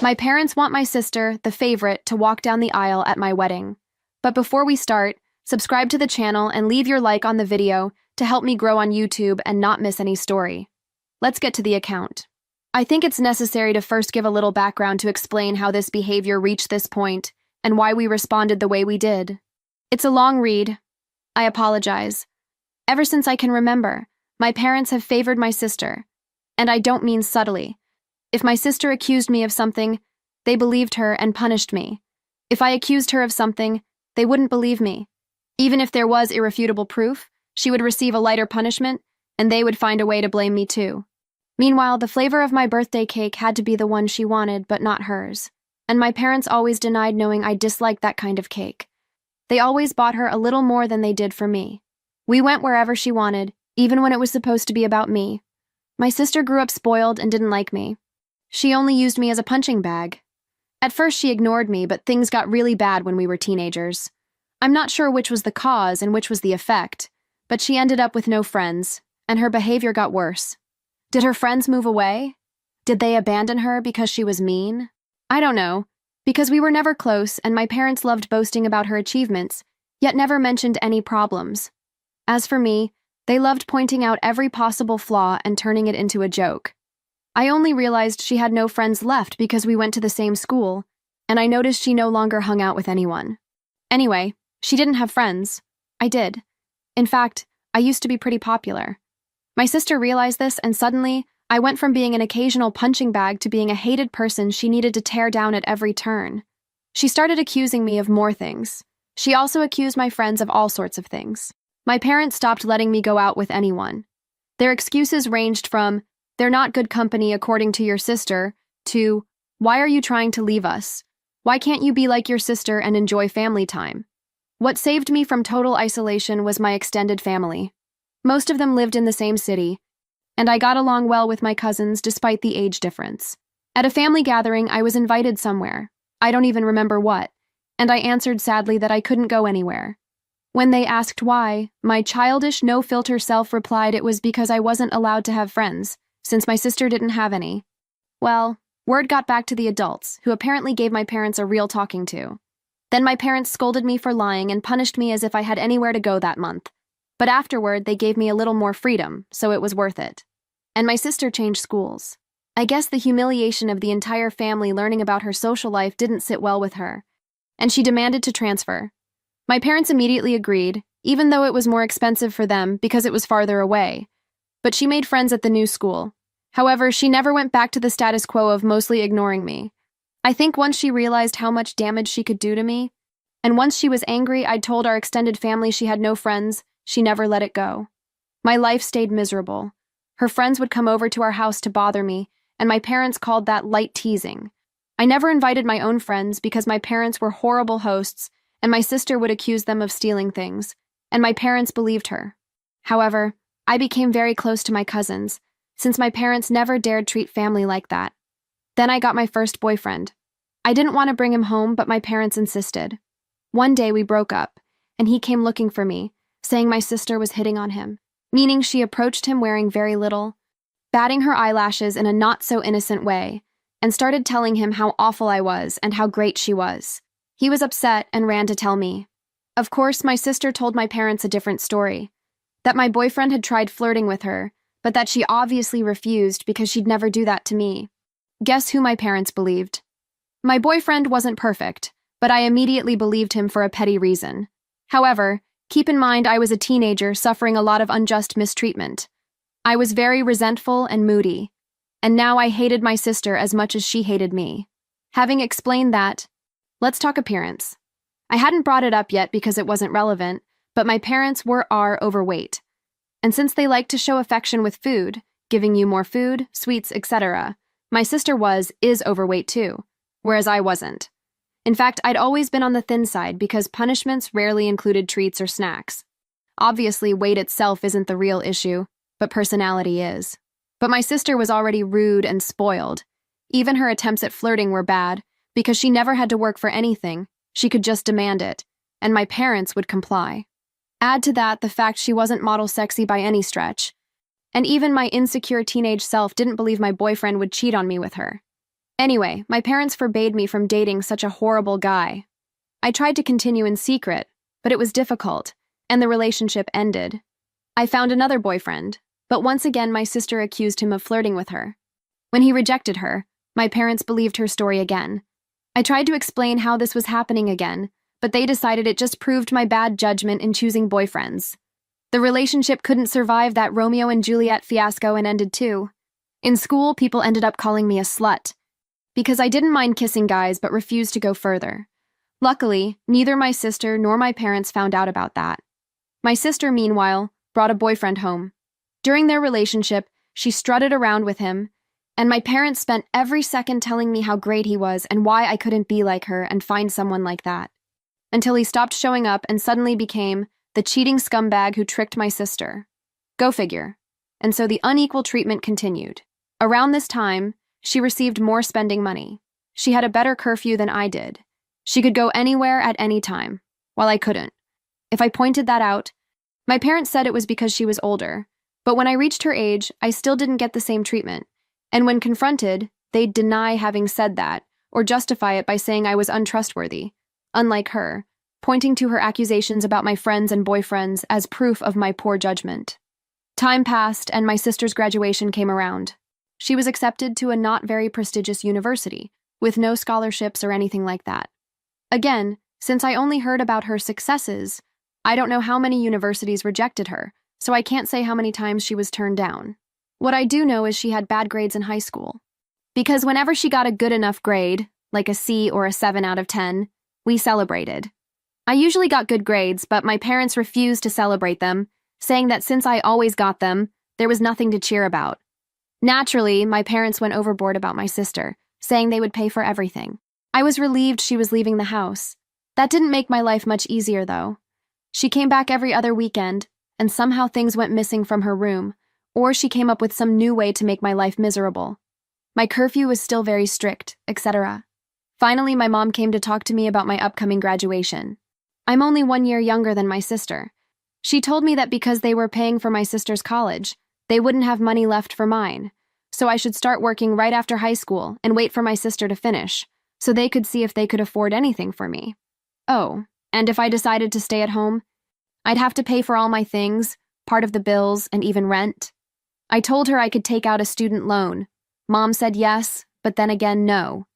My parents want my sister, the favorite, to walk down the aisle at my wedding. But before we start, subscribe to the channel and leave your like on the video to help me grow on YouTube and not miss any story. Let's get to the account. I think it's necessary to first give a little background to explain how this behavior reached this point and why we responded the way we did. It's a long read. I apologize. Ever since I can remember, my parents have favored my sister, and I don't mean subtly. If my sister accused me of something, they believed her and punished me. If I accused her of something, they wouldn't believe me. Even if there was irrefutable proof, she would receive a lighter punishment, and they would find a way to blame me too. Meanwhile, the flavor of my birthday cake had to be the one she wanted, but not hers. And my parents always denied knowing I disliked that kind of cake. They always bought her a little more than they did for me. We went wherever she wanted, even when it was supposed to be about me. My sister grew up spoiled and didn't like me. She only used me as a punching bag. At first she ignored me, but things got really bad when we were teenagers. I'm not sure which was the cause and which was the effect, but she ended up with no friends, and her behavior got worse. Did her friends move away? Did they abandon her because she was mean? I don't know, because we were never close and my parents loved boasting about her achievements, yet never mentioned any problems. As for me, they loved pointing out every possible flaw and turning it into a joke. I only realized she had no friends left because we went to the same school, and I noticed she no longer hung out with anyone. Anyway, she didn't have friends. I did. In fact, I used to be pretty popular. My sister realized this, and suddenly, I went from being an occasional punching bag to being a hated person she needed to tear down at every turn. She started accusing me of more things. She also accused my friends of all sorts of things. My parents stopped letting me go out with anyone. Their excuses ranged from, "They're not good company according to your sister," to, "Why are you trying to leave us? Why can't you be like your sister and enjoy family time?" What saved me from total isolation was my extended family. Most of them lived in the same city, and I got along well with my cousins despite the age difference. At a family gathering, I was invited somewhere. I don't even remember what, and I answered sadly that I couldn't go anywhere. When they asked why, my childish, no-filter self replied it was because I wasn't allowed to have friends, since my sister didn't have any. Well, word got back to the adults, who apparently gave my parents a real talking to. Then my parents scolded me for lying and punished me as if I had anywhere to go that month. But afterward, they gave me a little more freedom, so it was worth it. And my sister changed schools. I guess the humiliation of the entire family learning about her social life didn't sit well with her, and she demanded to transfer. My parents immediately agreed, even though it was more expensive for them because it was farther away. But she made friends at the new school. However, she never went back to the status quo of mostly ignoring me. I think once she realized how much damage she could do to me, and once she was angry I'd told our extended family she had no friends, she never let it go. My life stayed miserable. Her friends would come over to our house to bother me, and my parents called that light teasing. I never invited my own friends because my parents were horrible hosts, and my sister would accuse them of stealing things, and my parents believed her. However, I became very close to my cousins, since my parents never dared treat family like that. Then I got my first boyfriend. I didn't want to bring him home, but my parents insisted. One day we broke up, and he came looking for me, saying my sister was hitting on him, meaning she approached him wearing very little, batting her eyelashes in a not-so-innocent way, and started telling him how awful I was and how great she was. He was upset and ran to tell me. Of course, my sister told my parents a different story, that my boyfriend had tried flirting with her, but that she obviously refused because she'd never do that to me. Guess who my parents believed? My boyfriend wasn't perfect, but I immediately believed him for a petty reason. However, keep in mind I was a teenager suffering a lot of unjust mistreatment. I was very resentful and moody, and now I hated my sister as much as she hated me. Having explained that, let's talk appearance. I hadn't brought it up yet because it wasn't relevant, but my parents are overweight. And since they like to show affection with food, giving you more food, sweets, etc., my sister is overweight too, whereas I wasn't. In fact, I'd always been on the thin side because punishments rarely included treats or snacks. Obviously, weight itself isn't the real issue, but personality is. But my sister was already rude and spoiled. Even her attempts at flirting were bad, because she never had to work for anything, she could just demand it, and my parents would comply. Add to that the fact she wasn't model sexy by any stretch, and even my insecure teenage self didn't believe my boyfriend would cheat on me with her. Anyway, my parents forbade me from dating such a horrible guy. I tried to continue in secret, but it was difficult, and the relationship ended. I found another boyfriend, but once again my sister accused him of flirting with her. When he rejected her, my parents believed her story again. I tried to explain how this was happening again, but they decided it just proved my bad judgment in choosing boyfriends. The relationship couldn't survive that Romeo and Juliet fiasco and ended too. In school, people ended up calling me a slut, because I didn't mind kissing guys but refused to go further. Luckily, neither my sister nor my parents found out about that. My sister, meanwhile, brought a boyfriend home. During their relationship, she strutted around with him, and my parents spent every second telling me how great he was and why I couldn't be like her and find someone like that. Until he stopped showing up and suddenly became the cheating scumbag who tricked my sister. Go figure. And so the unequal treatment continued. Around this time, she received more spending money. She had a better curfew than I did. She could go anywhere at any time, while I couldn't. If I pointed that out, my parents said it was because she was older, but when I reached her age, I still didn't get the same treatment. And when confronted, they'd deny having said that, or justify it by saying I was untrustworthy, unlike her, pointing to her accusations about my friends and boyfriends as proof of my poor judgment. Time passed, and my sister's graduation came around. She was accepted to a not very prestigious university, with no scholarships or anything like that. Again, since I only heard about her successes, I don't know how many universities rejected her, so I can't say how many times she was turned down. What I do know is she had bad grades in high school. Because whenever she got a good enough grade, like a C or a 7 out of 10, we celebrated. I usually got good grades, but my parents refused to celebrate them, saying that since I always got them, there was nothing to cheer about. Naturally, my parents went overboard about my sister, saying they would pay for everything. I was relieved she was leaving the house. That didn't make my life much easier, though. She came back every other weekend, and somehow things went missing from her room, or she came up with some new way to make my life miserable. My curfew was still very strict, etc. Finally, my mom came to talk to me about my upcoming graduation. I'm only 1 year younger than my sister. She told me that because they were paying for my sister's college, they wouldn't have money left for mine, so I should start working right after high school and wait for my sister to finish, so they could see if they could afford anything for me. Oh, and if I decided to stay at home, I'd have to pay for all my things, part of the bills, and even rent. I told her I could take out a student loan. Mom said yes, but then again no,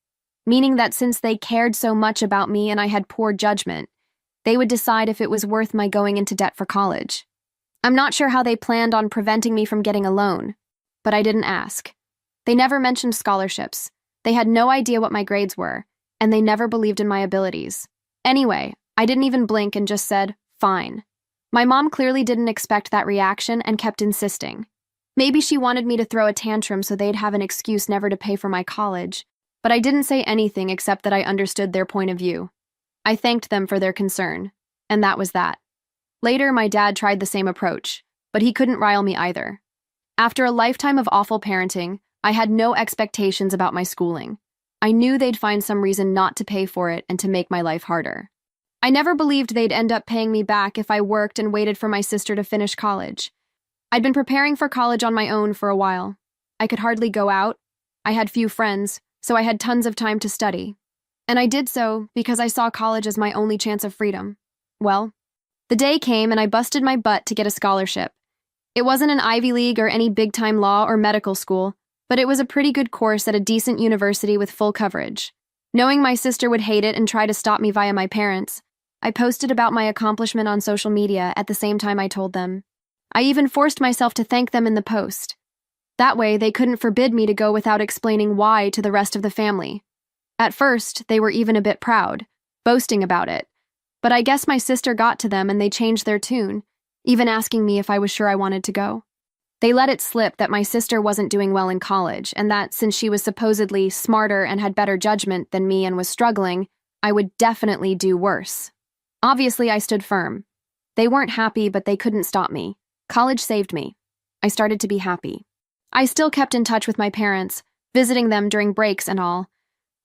meaning that since they cared so much about me and I had poor judgment, they would decide if it was worth my going into debt for college. I'm not sure how they planned on preventing me from getting a loan, but I didn't ask. They never mentioned scholarships. They had no idea what my grades were, and they never believed in my abilities. Anyway, I didn't even blink and just said, fine. My mom clearly didn't expect that reaction and kept insisting. Maybe she wanted me to throw a tantrum so they'd have an excuse never to pay for my college, but I didn't say anything except that I understood their point of view. I thanked them for their concern, and that was that. Later, my dad tried the same approach, but he couldn't rile me either. After a lifetime of awful parenting, I had no expectations about my schooling. I knew they'd find some reason not to pay for it and to make my life harder. I never believed they'd end up paying me back if I worked and waited for my sister to finish college. I'd been preparing for college on my own for a while. I could hardly go out. I had few friends, so I had tons of time to study. And I did so because I saw college as my only chance of freedom. Well, the day came and I busted my butt to get a scholarship. It wasn't an Ivy League or any big-time law or medical school, but it was a pretty good course at a decent university with full coverage. Knowing my sister would hate it and try to stop me via my parents, I posted about my accomplishment on social media at the same time I told them. I even forced myself to thank them in the post. That way, they couldn't forbid me to go without explaining why to the rest of the family. At first, they were even a bit proud, boasting about it. But I guess my sister got to them and they changed their tune, even asking me if I was sure I wanted to go. They let it slip that my sister wasn't doing well in college, and that since she was supposedly smarter and had better judgment than me and was struggling, I would definitely do worse. Obviously, I stood firm. They weren't happy, but they couldn't stop me. College saved me. I started to be happy. I still kept in touch with my parents, visiting them during breaks and all.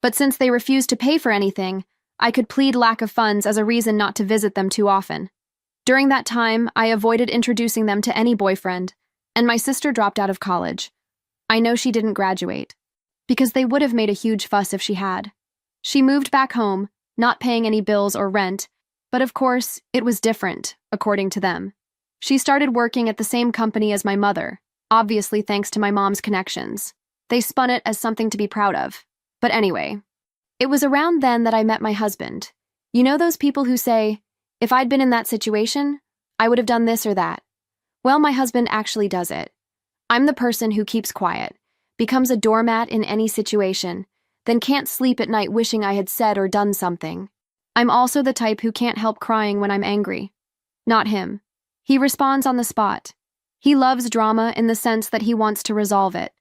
But since they refused to pay for anything, I could plead lack of funds as a reason not to visit them too often. During that time, I avoided introducing them to any boyfriend, and my sister dropped out of college. I know she didn't graduate. because they would have made a huge fuss if she had. She moved back home, not paying any bills or rent, but of course, it was different, according to them. She started working at the same company as my mother, obviously thanks to my mom's connections. They spun it as something to be proud of. But anyway, it was around then that I met my husband. You know those people who say, if I'd been in that situation, I would have done this or that. Well, my husband actually does it. I'm the person who keeps quiet, becomes a doormat in any situation, then can't sleep at night wishing I had said or done something. I'm also the type who can't help crying when I'm angry. Not him. He responds on the spot. He loves drama in the sense that he wants to resolve it.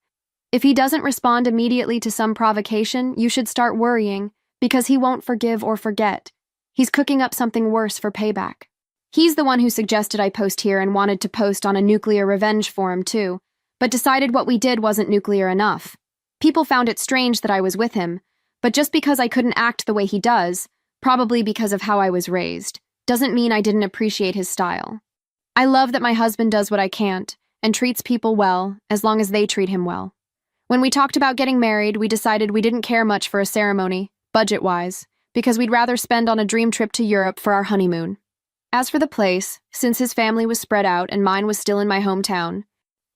If he doesn't respond immediately to some provocation, you should start worrying, because he won't forgive or forget. He's cooking up something worse for payback. He's the one who suggested I post here and wanted to post on a nuclear revenge forum too, but decided what we did wasn't nuclear enough. People found it strange that I was with him, but just because I couldn't act the way he does, probably because of how I was raised, doesn't mean I didn't appreciate his style. I love that my husband does what I can't and treats people well as long as they treat him well. When we talked about getting married, we decided we didn't care much for a ceremony, budget-wise, because we'd rather spend on a dream trip to Europe for our honeymoon. As for the place, since his family was spread out and mine was still in my hometown,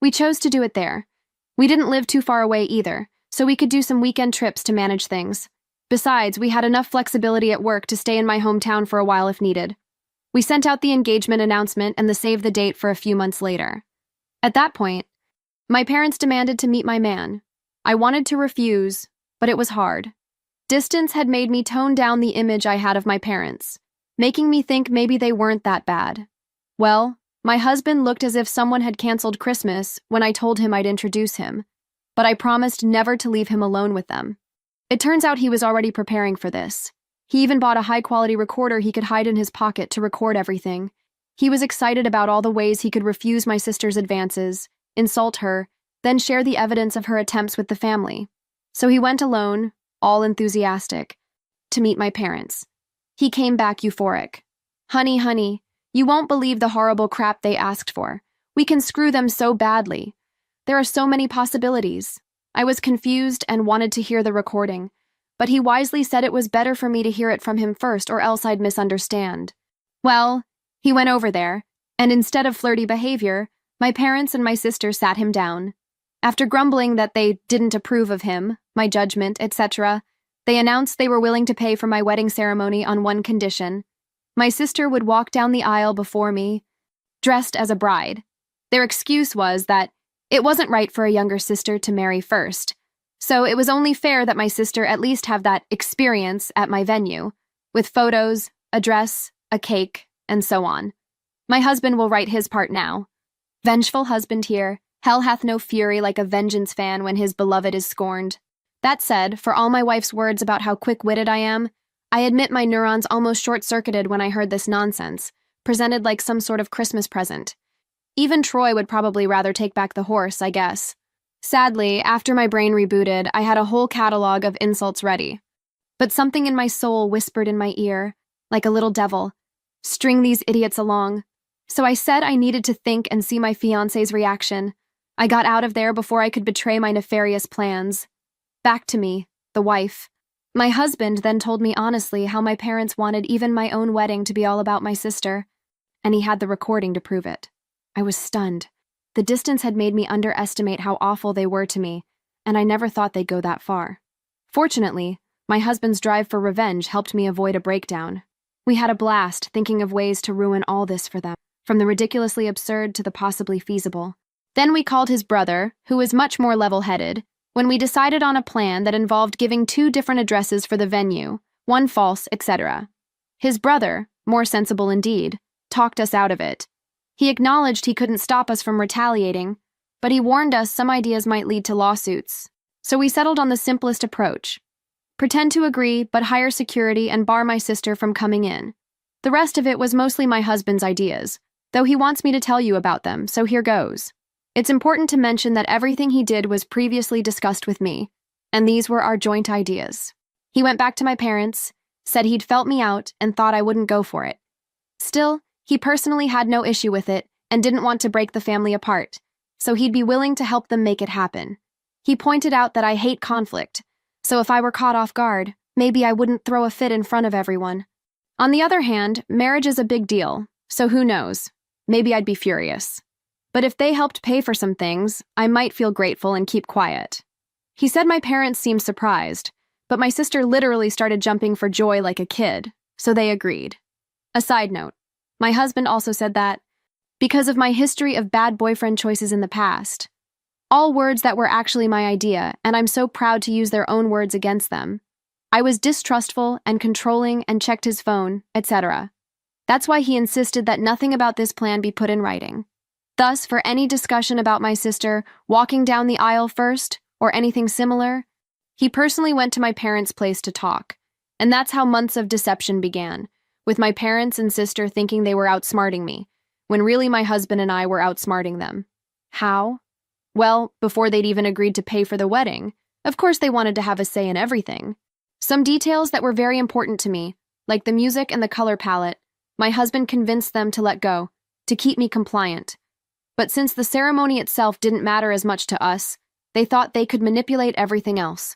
we chose to do it there. We didn't live too far away either, so we could do some weekend trips to manage things. Besides, we had enough flexibility at work to stay in my hometown for a while if needed. We sent out the engagement announcement and the save the date for a few months later. At that point, my parents demanded to meet my man. I wanted to refuse, but it was hard. Distance had made me tone down the image I had of my parents, making me think maybe they weren't that bad. Well, my husband looked as if someone had canceled Christmas when I told him I'd introduce him, but I promised never to leave him alone with them. It turns out he was already preparing for this. He even bought a high-quality recorder he could hide in his pocket to record everything. He was excited about all the ways he could refuse my sister's advances, insult her, then share the evidence of her attempts with the family. So he went alone, all enthusiastic, to meet my parents. He came back euphoric. Honey, you won't believe the horrible crap they asked for. We can screw them so badly. There are so many possibilities. I was confused and wanted to hear the recording, but he wisely said it was better for me to hear it from him first or else I'd misunderstand. Well, he went over there, and instead of flirty behavior, my parents and my sister sat him down. After grumbling that they didn't approve of him, my judgment, etc., they announced they were willing to pay for my wedding ceremony on one condition. My sister would walk down the aisle before me, dressed as a bride. Their excuse was that it wasn't right for a younger sister to marry first, so it was only fair that my sister at least have that experience at my venue, with photos, a dress, a cake, and so on. My husband will write his part now. Vengeful husband here. Hell hath no fury like a vengeance fan when his beloved is scorned. That said, for all my wife's words about how quick-witted I am, I admit my neurons almost short-circuited when I heard this nonsense, presented like some sort of Christmas present. Even Troy would probably rather take back the horse, I guess. Sadly, after my brain rebooted, I had a whole catalog of insults ready. But something in my soul whispered in my ear, like a little devil, string these idiots along. So I said I needed to think and see my fiancé's reaction. I got out of there before I could betray my nefarious plans. Back to me, the wife. My husband then told me honestly how my parents wanted even my own wedding to be all about my sister, and he had the recording to prove it. I was stunned. The distance had made me underestimate how awful they were to me, and I never thought they'd go that far. Fortunately, my husband's drive for revenge helped me avoid a breakdown. We had a blast thinking of ways to ruin all this for them, from the ridiculously absurd to the possibly feasible. Then we called his brother, who was much more level-headed, when we decided on a plan that involved giving 2 different addresses for the venue, one false, etc. His brother, more sensible indeed, talked us out of it. He acknowledged he couldn't stop us from retaliating, but he warned us some ideas might lead to lawsuits. So we settled on the simplest approach. Pretend to agree, but hire security and bar my sister from coming in. The rest of it was mostly my husband's ideas, though he wants me to tell you about them, so here goes. It's important to mention that everything he did was previously discussed with me, and these were our joint ideas. He went back to my parents, said he'd felt me out, and thought I wouldn't go for it. Still, he personally had no issue with it and didn't want to break the family apart, so he'd be willing to help them make it happen. He pointed out that I hate conflict, so if I were caught off guard, maybe I wouldn't throw a fit in front of everyone. On the other hand, marriage is a big deal, so who knows? Maybe I'd be furious. But if they helped pay for some things, I might feel grateful and keep quiet. He said my parents seemed surprised, but my sister literally started jumping for joy like a kid, so they agreed. A side note, my husband also said that, because of my history of bad boyfriend choices in the past, all words that were actually my idea, and I'm so proud to use their own words against them. I was distrustful and controlling and checked his phone, etc. That's why he insisted that nothing about this plan be put in writing. Thus, for any discussion about my sister walking down the aisle first, or anything similar, he personally went to my parents' place to talk. And that's how months of deception began, with my parents and sister thinking they were outsmarting me, when really my husband and I were outsmarting them. How? Well, before they'd even agreed to pay for the wedding, of course they wanted to have a say in everything. Some details that were very important to me, like the music and the color palette, my husband convinced them to let go, to keep me compliant. But since the ceremony itself didn't matter as much to us, they thought they could manipulate everything else.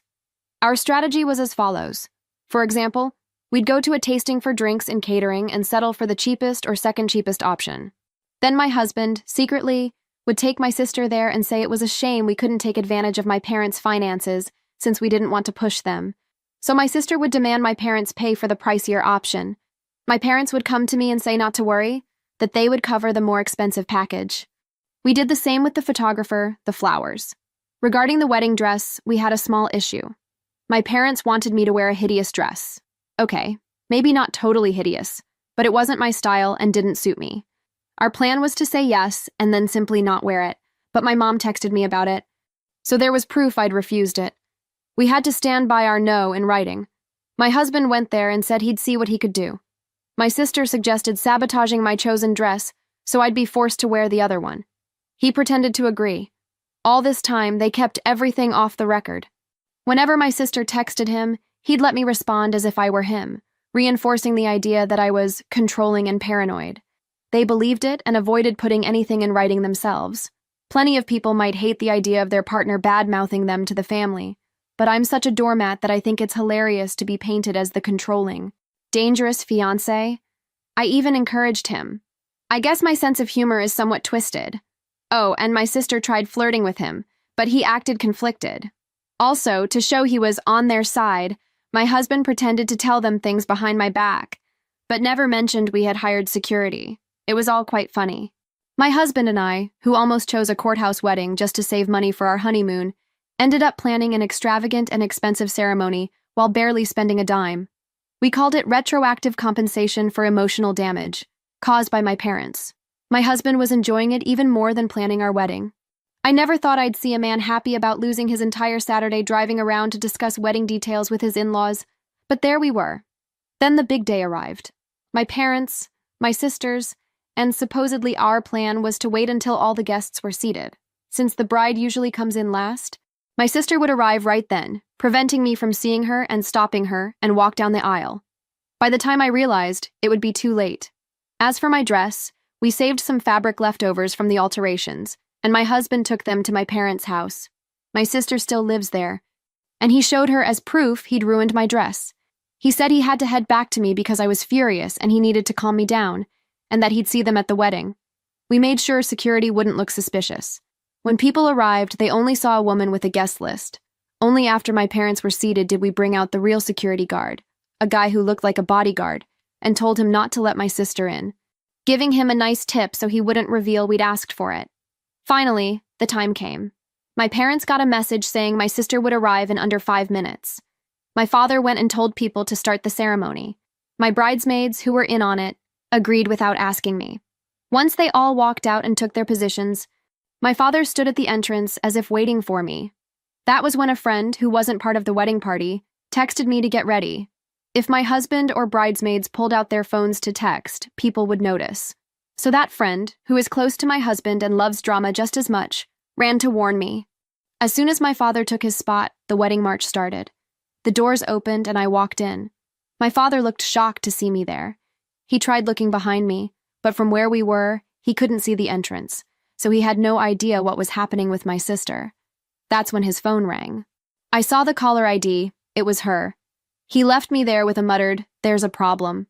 Our strategy was as follows. For example, we'd go to a tasting for drinks and catering and settle for the cheapest or second cheapest option. Then my husband, secretly, would take my sister there and say it was a shame we couldn't take advantage of my parents' finances since we didn't want to push them. So my sister would demand my parents pay for the pricier option. My parents would come to me and say not to worry, that they would cover the more expensive package. We did the same with the photographer, the flowers. Regarding the wedding dress, we had a small issue. My parents wanted me to wear a hideous dress. Okay, maybe not totally hideous, but it wasn't my style and didn't suit me. Our plan was to say yes and then simply not wear it, but my mom texted me about it, so there was proof I'd refused it. We had to stand by our no in writing. My husband went there and said he'd see what he could do. My sister suggested sabotaging my chosen dress so I'd be forced to wear the other one. He pretended to agree. All this time, they kept everything off the record. Whenever my sister texted him, he'd let me respond as if I were him, reinforcing the idea that I was controlling and paranoid. They believed it and avoided putting anything in writing themselves. Plenty of people might hate the idea of their partner bad-mouthing them to the family, but I'm such a doormat that I think it's hilarious to be painted as the controlling, dangerous fiancé. I even encouraged him. I guess my sense of humor is somewhat twisted. Oh, and my sister tried flirting with him, but he acted conflicted. Also, to show he was on their side, my husband pretended to tell them things behind my back, but never mentioned we had hired security. It was all quite funny. My husband and I, who almost chose a courthouse wedding just to save money for our honeymoon, ended up planning an extravagant and expensive ceremony while barely spending a dime. We called it retroactive compensation for emotional damage caused by my parents. My husband was enjoying it even more than planning our wedding. I never thought I'd see a man happy about losing his entire Saturday driving around to discuss wedding details with his in-laws, but there we were. Then the big day arrived. My parents, my sisters, and supposedly our plan was to wait until all the guests were seated. Since the bride usually comes in last, my sister would arrive right then, preventing me from seeing her and stopping her and walk down the aisle. By the time I realized, it would be too late. As for my dress, we saved some fabric leftovers from the alterations, and my husband took them to my parents' house. My sister still lives there, and he showed her as proof he'd ruined my dress. He said he had to head back to me because I was furious and he needed to calm me down, and that he'd see them at the wedding. We made sure security wouldn't look suspicious. When people arrived, they only saw a woman with a guest list. Only after my parents were seated did we bring out the real security guard, a guy who looked like a bodyguard, and told him not to let my sister in, giving him a nice tip so he wouldn't reveal we'd asked for it. Finally, the time came. My parents got a message saying my sister would arrive in under 5 minutes. My father went and told people to start the ceremony. My bridesmaids, who were in on it, agreed without asking me. Once they all walked out and took their positions, my father stood at the entrance as if waiting for me. That was when a friend, who wasn't part of the wedding party, texted me to get ready. If my husband or bridesmaids pulled out their phones to text, people would notice. So that friend, who is close to my husband and loves drama just as much, ran to warn me. As soon as my father took his spot, the wedding march started. The doors opened and I walked in. My father looked shocked to see me there. He tried looking behind me, but from where we were, he couldn't see the entrance, so he had no idea what was happening with my sister. That's when his phone rang. I saw the caller ID. It was her. He left me there with a muttered, "There's a problem."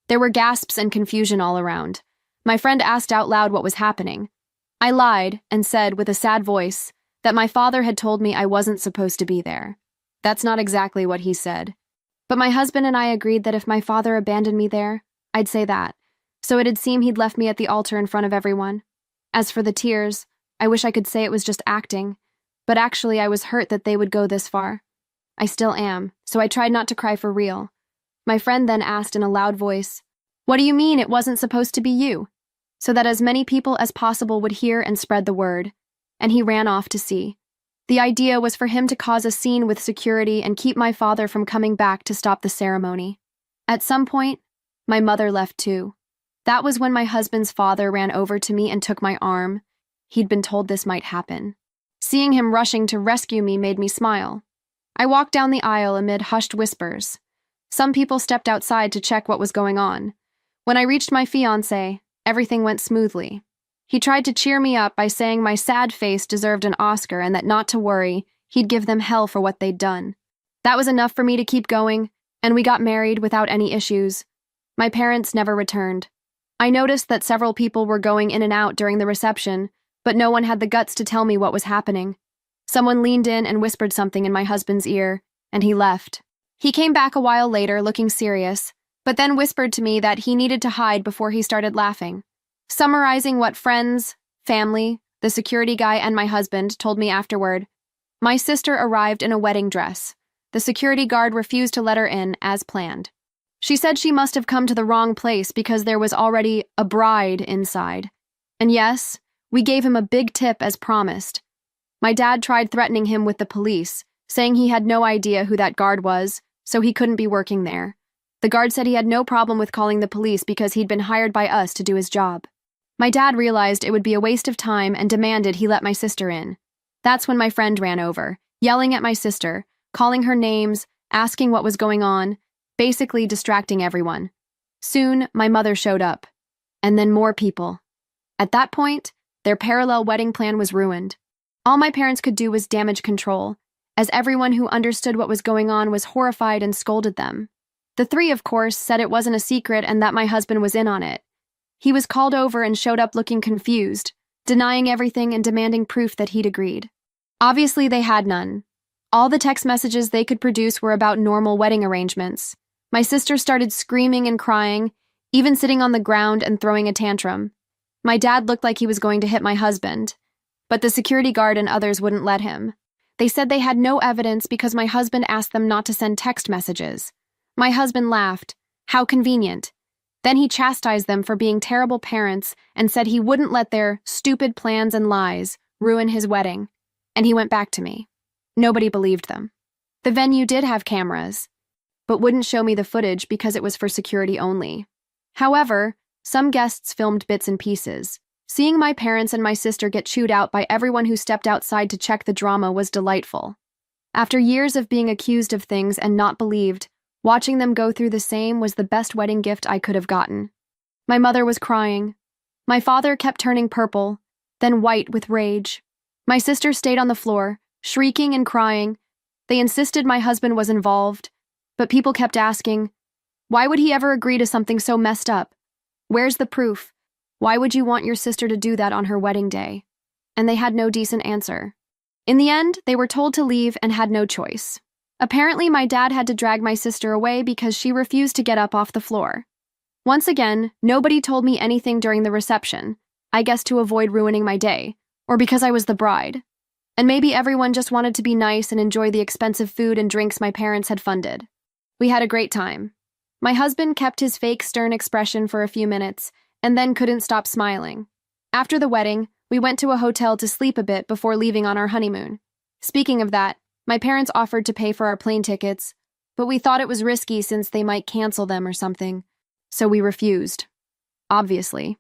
There were gasps and confusion all around. My friend asked out loud what was happening. I lied and said, with a sad voice, that my father had told me I wasn't supposed to be there. That's not exactly what he said. But my husband and I agreed that if my father abandoned me there, I'd say that. So it'd seem he'd left me at the altar in front of everyone. As for the tears, I wish I could say it was just acting, but actually I was hurt that they would go this far. I still am, so I tried not to cry for real. My friend then asked in a loud voice, "What do you mean it wasn't supposed to be you?" So that as many people as possible would hear and spread the word. And he ran off to see. The idea was for him to cause a scene with security and keep my father from coming back to stop the ceremony. At some point, my mother left too. That was when my husband's father ran over to me and took my arm. He'd been told this might happen. Seeing him rushing to rescue me made me smile. I walked down the aisle amid hushed whispers. Some people stepped outside to check what was going on. When I reached my fiancé, everything went smoothly. He tried to cheer me up by saying my sad face deserved an Oscar and that not to worry, he'd give them hell for what they'd done. That was enough for me to keep going, and we got married without any issues. My parents never returned. I noticed that several people were going in and out during the reception, but no one had the guts to tell me what was happening. Someone leaned in and whispered something in my husband's ear, and he left. He came back a while later looking serious, but then whispered to me that he needed to hide before he started laughing. Summarizing what friends, family, the security guy, and my husband told me afterward, my sister arrived in a wedding dress. The security guard refused to let her in as planned. She said she must have come to the wrong place because there was already a bride inside. And yes, we gave him a big tip as promised. My dad tried threatening him with the police, saying he had no idea who that guard was, so he couldn't be working there. The guard said he had no problem with calling the police because he'd been hired by us to do his job. My dad realized it would be a waste of time and demanded he let my sister in. That's when my friend ran over, yelling at my sister, calling her names, asking what was going on, basically distracting everyone. Soon, my mother showed up. And then more people. At that point, their parallel wedding plan was ruined. All my parents could do was damage control, as everyone who understood what was going on was horrified and scolded them. The three, of course, said it wasn't a secret and that my husband was in on it. He was called over and showed up looking confused, denying everything and demanding proof that he'd agreed. Obviously, they had none. All the text messages they could produce were about normal wedding arrangements. My sister started screaming and crying, even sitting on the ground and throwing a tantrum. My dad looked like he was going to hit my husband, but the security guard and others wouldn't let him. They said they had no evidence because my husband asked them not to send text messages. My husband laughed. How convenient. Then he chastised them for being terrible parents and said he wouldn't let their stupid plans and lies ruin his wedding. And he went back to me. Nobody believed them. The venue did have cameras, but wouldn't show me the footage because it was for security only. However, some guests filmed bits and pieces. Seeing my parents and my sister get chewed out by everyone who stepped outside to check the drama was delightful. After years of being accused of things and not believed, watching them go through the same was the best wedding gift I could have gotten. My mother was crying. My father kept turning purple, then white with rage. My sister stayed on the floor, shrieking and crying. They insisted my husband was involved, but people kept asking, why would he ever agree to something so messed up? Where's the proof? Why would you want your sister to do that on her wedding day? And they had no decent answer. In the end, they were told to leave and had no choice. Apparently, my dad had to drag my sister away because she refused to get up off the floor. Once again, nobody told me anything during the reception, I guess to avoid ruining my day, or because I was the bride. And maybe everyone just wanted to be nice and enjoy the expensive food and drinks my parents had funded. We had a great time. My husband kept his fake stern expression for a few minutes, and then couldn't stop smiling. After the wedding, we went to a hotel to sleep a bit before leaving on our honeymoon. Speaking of that, my parents offered to pay for our plane tickets, but we thought it was risky since they might cancel them or something, so we refused. Obviously.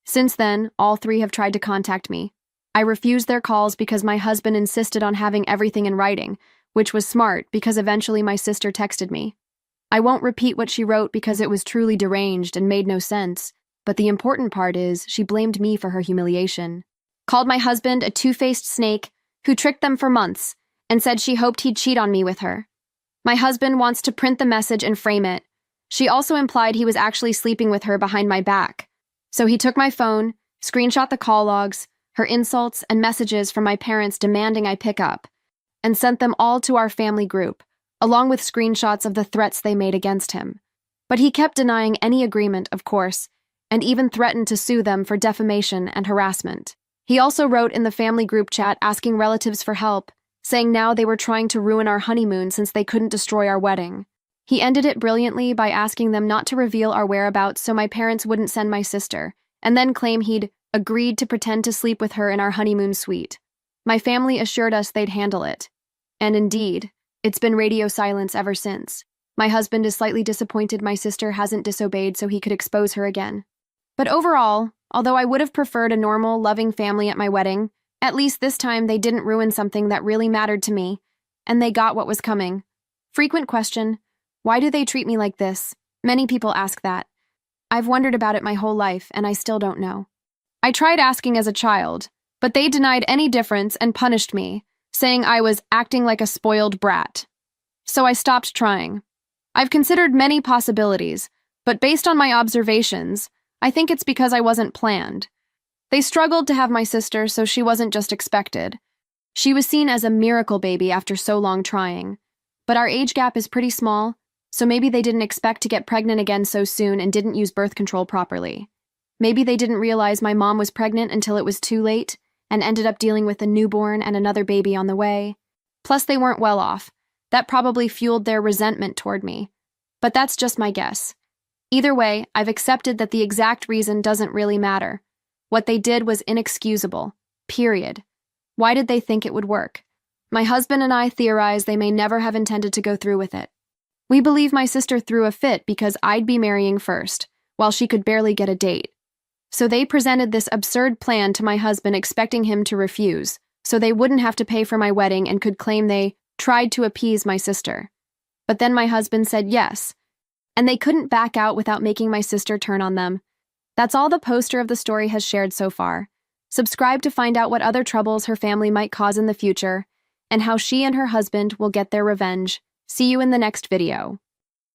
Since then, all three have tried to contact me. I refused their calls because my husband insisted on having everything in writing, which was smart because eventually my sister texted me. I won't repeat what she wrote because it was truly deranged and made no sense, but the important part is she blamed me for her humiliation. Called my husband a two-faced snake who tricked them for months and said she hoped he'd cheat on me with her. My husband wants to print the message and frame it. She also implied he was actually sleeping with her behind my back. So he took my phone, screenshot the call logs, her insults, and messages from my parents demanding I pick up, and sent them all to our family group, along with screenshots of the threats they made against him. But he kept denying any agreement, of course, and even threatened to sue them for defamation and harassment. He also wrote in the family group chat asking relatives for help, saying now they were trying to ruin our honeymoon since they couldn't destroy our wedding. He ended it brilliantly by asking them not to reveal our whereabouts so my parents wouldn't send my sister, and then claim he'd agreed to pretend to sleep with her in our honeymoon suite. My family assured us they'd handle it. And indeed, it's been radio silence ever since. My husband is slightly disappointed my sister hasn't disobeyed so he could expose her again. But overall, although I would have preferred a normal, loving family at my wedding, at least this time they didn't ruin something that really mattered to me, and they got what was coming. Frequent question: why do they treat me like this? Many people ask that. I've wondered about it my whole life, and I still don't know. I tried asking as a child, but they denied any difference and punished me, saying I was acting like a spoiled brat. So I stopped trying. I've considered many possibilities, but based on my observations, I think it's because I wasn't planned. They struggled to have my sister, so she wasn't just expected. She was seen as a miracle baby after so long trying. But our age gap is pretty small, so maybe they didn't expect to get pregnant again so soon and didn't use birth control properly. Maybe they didn't realize my mom was pregnant until it was too late and ended up dealing with a newborn and another baby on the way. Plus, they weren't well off. That probably fueled their resentment toward me. But that's just my guess. Either way, I've accepted that the exact reason doesn't really matter. What they did was inexcusable. Period. Why did they think it would work? My husband and I theorize they may never have intended to go through with it. We believe my sister threw a fit because I'd be marrying first, while she could barely get a date. So they presented this absurd plan to my husband expecting him to refuse, so they wouldn't have to pay for my wedding and could claim they tried to appease my sister. But then my husband said yes, and they couldn't back out without making my sister turn on them. That's all the poster of the story has shared so far. Subscribe to find out what other troubles her family might cause in the future, and how she and her husband will get their revenge. See you in the next video.